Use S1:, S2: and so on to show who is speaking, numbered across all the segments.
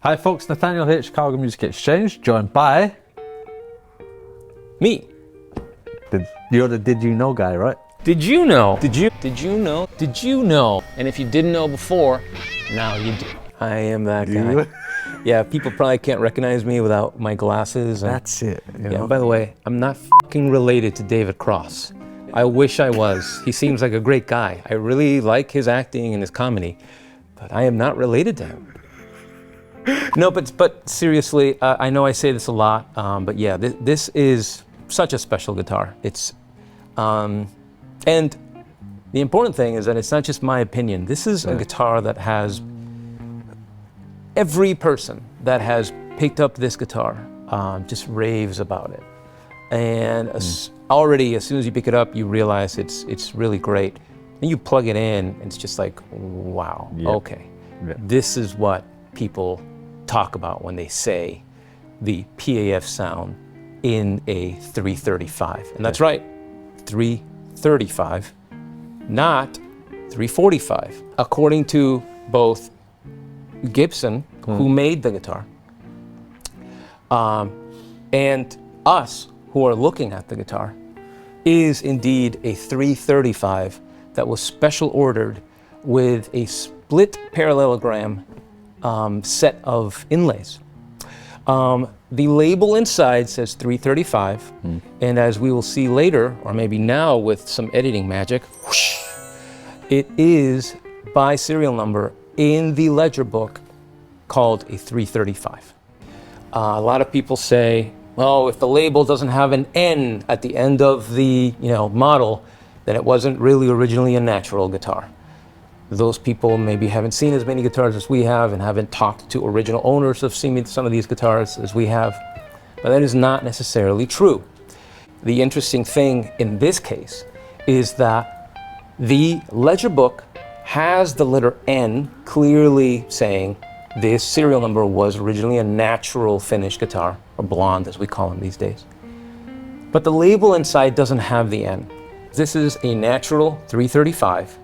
S1: Hi folks, Nathaniel here at Chicago Music Exchange, joined by...
S2: me.
S1: You're the Did You Know guy, right?
S2: Did you know? Did you know? Did you know? And if you didn't know before, now you do. I am that guy. Yeah, people probably can't recognize me without my glasses.
S1: That's it. You
S2: Yeah,
S1: know?
S2: by the way, I'm not fucking related to David Cross. I wish I was. He seems like a great guy. I really like his acting and his comedy, but I am not related to him. No, but seriously, I know I say this a lot, but yeah, this is such a special guitar. It's, and the important thing is that it's not just my opinion. This is a guitar that has, every person that has picked up this guitar just raves about it. And already, as soon as you pick it up, you realize it's really great. And you plug it in, and it's just like, wow, okay. Yep. This is what people talk about when they say the PAF sound in a 335. And that's right, 335, not 345. According to both Gibson, who made the guitar, and us, who are looking at the guitar, is indeed a 335 that was special ordered with a split parallelogram set of inlays. The label inside says 335, and as we will see later, or maybe now with some editing magic, whoosh, it is by serial number in the ledger book called a 335. A lot of people say, oh, if the label doesn't have an N at the end of the model, then it wasn't really originally a natural guitar. Those people maybe haven't seen as many guitars as we have and haven't talked to original owners of some of these guitars as we have, but that is not necessarily true. The interesting thing in this case is that the ledger book has the letter N clearly saying this serial number was originally a natural finish guitar, or blonde as we call them these days. But the label inside doesn't have the N. This is a natural 335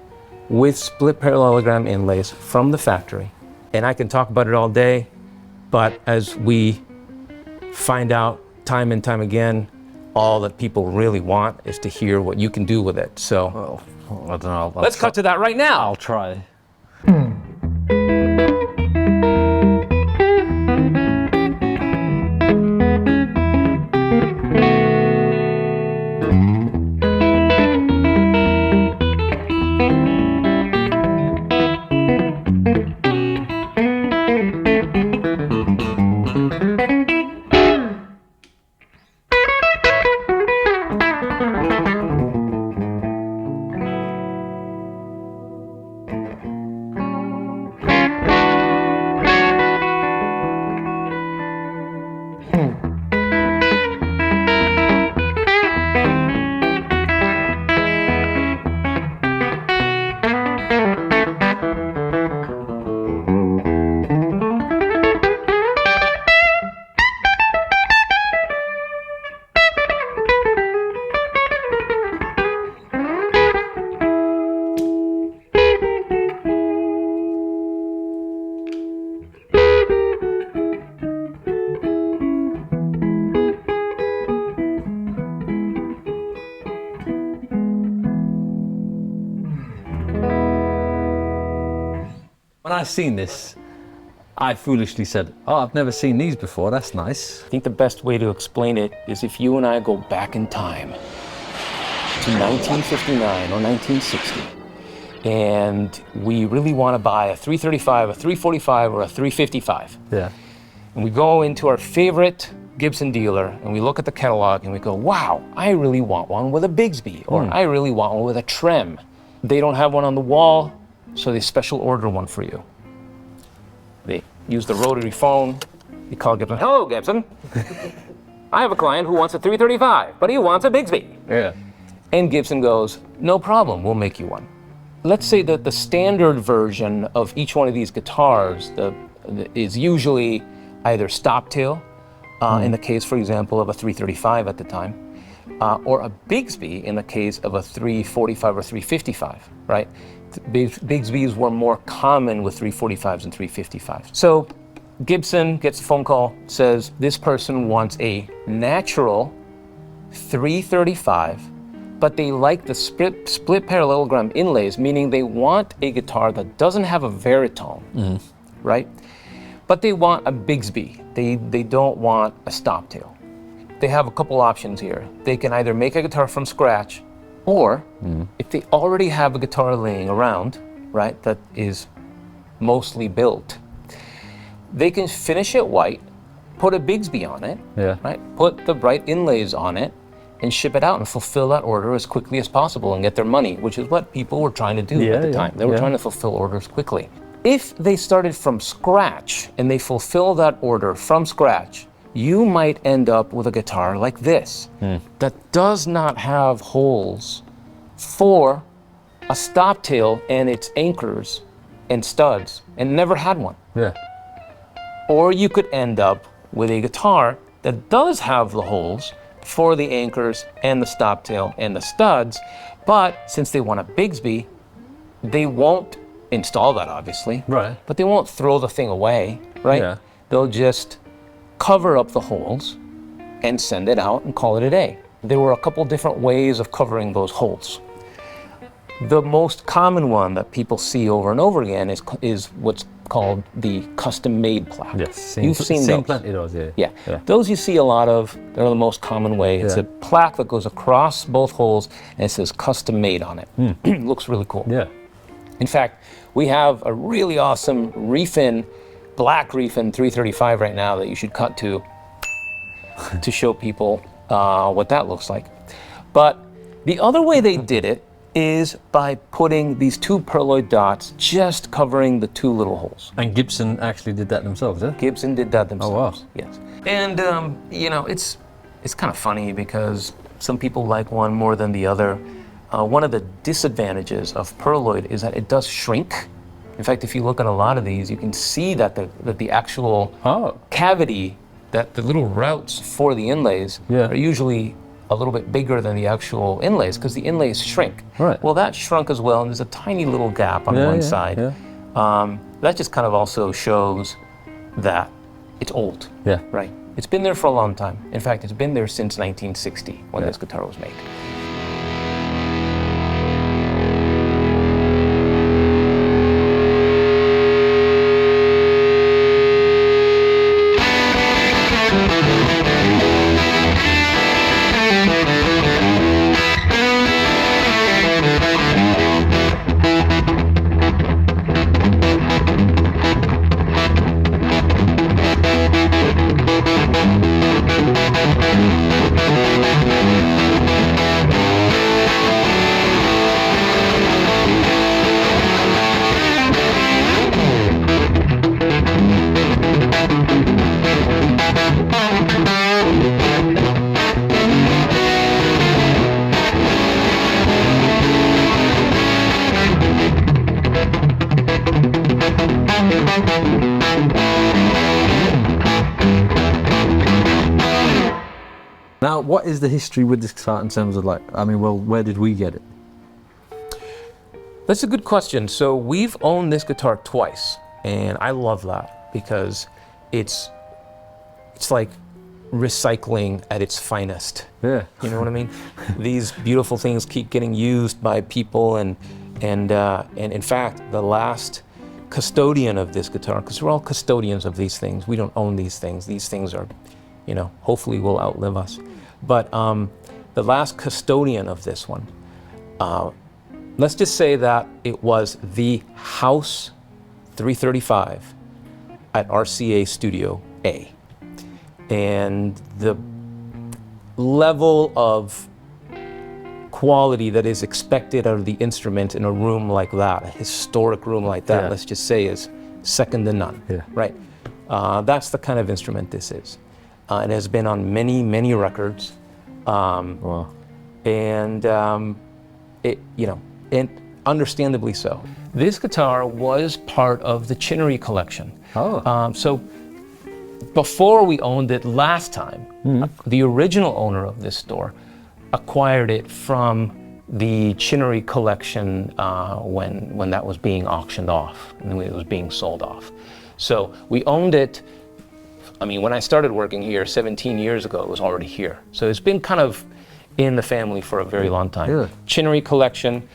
S2: with split parallelogram inlays from the factory. And I can talk about it all day, but as we find out time and time again, all that people really want is to hear what you can do with it. So,
S1: well, I don't know.
S2: Let's cut to that right now.
S1: I'll try. When I seen this, I foolishly said, oh, I've never seen these before, that's nice.
S2: I think the best way to explain it is if you and I go back in time to 1959 or 1960, and we really want to buy a 335, a 345, or a 355.
S1: Yeah.
S2: And we go into our favorite Gibson dealer, and we look at the catalog, and we go, wow, I really want one with a Bigsby, or I really want one with a trem. They don't have one on the wall, so they special order one for you. They use the rotary phone. You call Gibson, hello Gibson. I have a client who wants a 335, but he wants a Bigsby.
S1: Yeah.
S2: And Gibson goes, no problem, we'll make you one. Let's say that the standard version of each one of these guitars is usually either stop tail, in the case, for example, of a 335 at the time, or a Bigsby in the case of a 345 or 355, right? Bigsbys were more common with 345s and 355s. So Gibson gets a phone call, says this person wants a natural 335, but they like the split parallelogram inlays, meaning they want a guitar that doesn't have a baritone, right? But they want a Bigsby. They don't want a stop tail. They have a couple options here. They can either make a guitar from scratch, or if they already have a guitar laying around, right, that is mostly built, they can finish it white, put a Bigsby on it, right, put the bright inlays on it, and ship it out and fulfill that order as quickly as possible and get their money, which is what people were trying to do at the time. They were trying to fulfill orders quickly. If they started from scratch and they fulfill that order from scratch, you might end up with a guitar like this that does not have holes for a stop tail and its anchors and studs, and never had one. Or you could end up with a guitar that does have the holes for the anchors and the stop tail and the studs, but since they want a Bigsby, they won't install that, obviously, but they won't throw the thing away, right? They'll just cover up the holes and send it out and call it a day. There were a couple different ways of covering those holes. The most common one that people see over and over again is what's called the custom-made plaque. You've seen those.
S1: Plenty of those,
S2: Those you see a lot of. They're the most common way. It's a plaque that goes across both holes and it says custom-made on it. Looks really cool. In fact, we have a really awesome refin, black refin 335 right now that you should cut to show people what that looks like. But the other way they did it is by putting these two pearloid dots just covering the two little holes.
S1: And Gibson actually did that themselves,
S2: Gibson did that themselves.
S1: Oh, wow.
S2: Yes. And you know, it's kind of funny because some people like one more than the other. One of the disadvantages of pearloid is that it does shrink. In fact, if you look at a lot of these, you can see that the actual cavity, that the little routes for the inlays are usually a little bit bigger than the actual inlays because the inlays shrink. Well, that shrunk as well, and there's a tiny little gap on one side. That just kind of also shows that it's old. Right? It's been there for a long time. In fact, it's been there since 1960 when this guitar was made.
S1: Now, what is the history with this guitar in terms of like, I mean, well, where did we get it?
S2: That's a good question. So we've owned this guitar twice, and I love that because it's like recycling at its finest. You know what I mean? These beautiful things keep getting used by people, and in fact, the last custodian of this guitar, because we're all custodians of these things. We don't own these things. These things are, you know, hopefully will outlive us. But the last custodian of this one, let's just say that it was the House 335 at RCA Studio A. And the level of quality that is expected out of the instrument in a room like that, a historic room like that, let's just say, is second to none, right? That's the kind of instrument this is. It has been on many, many records. And it, you know, and understandably so. This guitar was part of the Chinnery collection. So before we owned it last time, the original owner of this store acquired it from the Chinnery collection when that was being auctioned off and it was being sold off. So we owned it. I mean, when I started working here 17 years ago, it was already here. So it's been kind of in the family for a very long time.
S1: Yeah.
S2: Chinnery collection.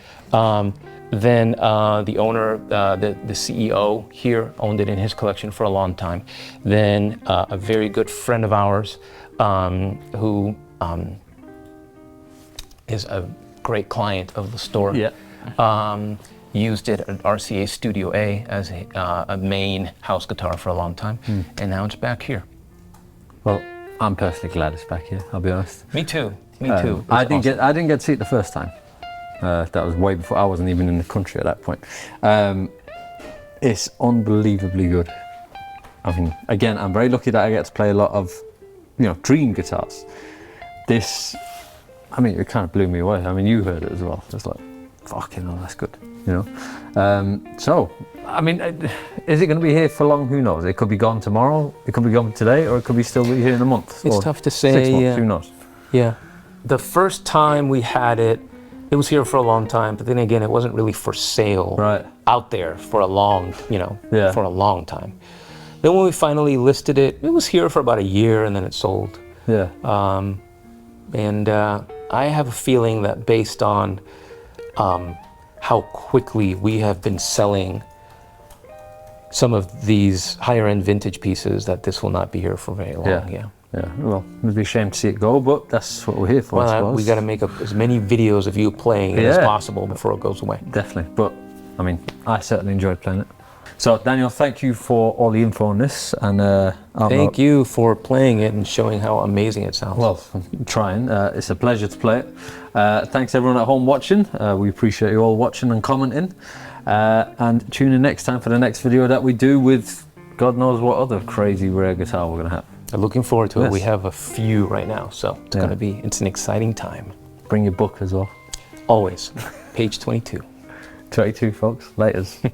S2: Then the owner, the CEO here owned it in his collection for a long time. Then a very good friend of ours who is a great client of the store.
S1: Yeah.
S2: Used it at RCA Studio A as a main house guitar for a long time, and now it's back here.
S1: Well, I'm personally glad it's back here, I'll be honest.
S2: Me too. Me too.
S1: I didn't get to see it the first time. That was way before, I wasn't even in the country at that point. It's unbelievably good. I mean, again, I'm very lucky that I get to play a lot of, dream guitars. This, I mean, it kind of blew me away. I mean, you heard it as well. It's like, fucking hell, that's good, So, I mean, is it going to be here for long? Who knows? It could be gone tomorrow, it could be gone today, or it could be still be here in a month.
S2: It's
S1: or
S2: tough to say.
S1: 6 months, who knows?
S2: Yeah. The first time we had it, it was here for a long time, but then again, it wasn't really for sale out there for a long, for a long time. Then when we finally listed it, it was here for about a year and then it sold.
S1: Yeah.
S2: And I have a feeling that based on how quickly we have been selling some of these higher end vintage pieces, that this will not be here for very long. Yeah.
S1: Well, it'd be a shame to see it go, but that's what we're here for, I suppose.
S2: We got to make up as many videos of you playing it as possible before it goes away.
S1: Definitely, but I mean, I certainly enjoyed playing it. So, Daniel, thank you for all the info on this, and
S2: thank you for playing it and showing how amazing it sounds.
S1: Well, I'm trying. It's a pleasure to play it. Thanks everyone at home watching. We appreciate you all watching and commenting. And tune in next time for the next video that we do with God knows what other crazy rare guitar we're going to have.
S2: I'm looking forward to it. We have a few right now, so it's an exciting time.
S1: Bring your book as well.
S2: Always. Page 22.
S1: 22, folks. Laters.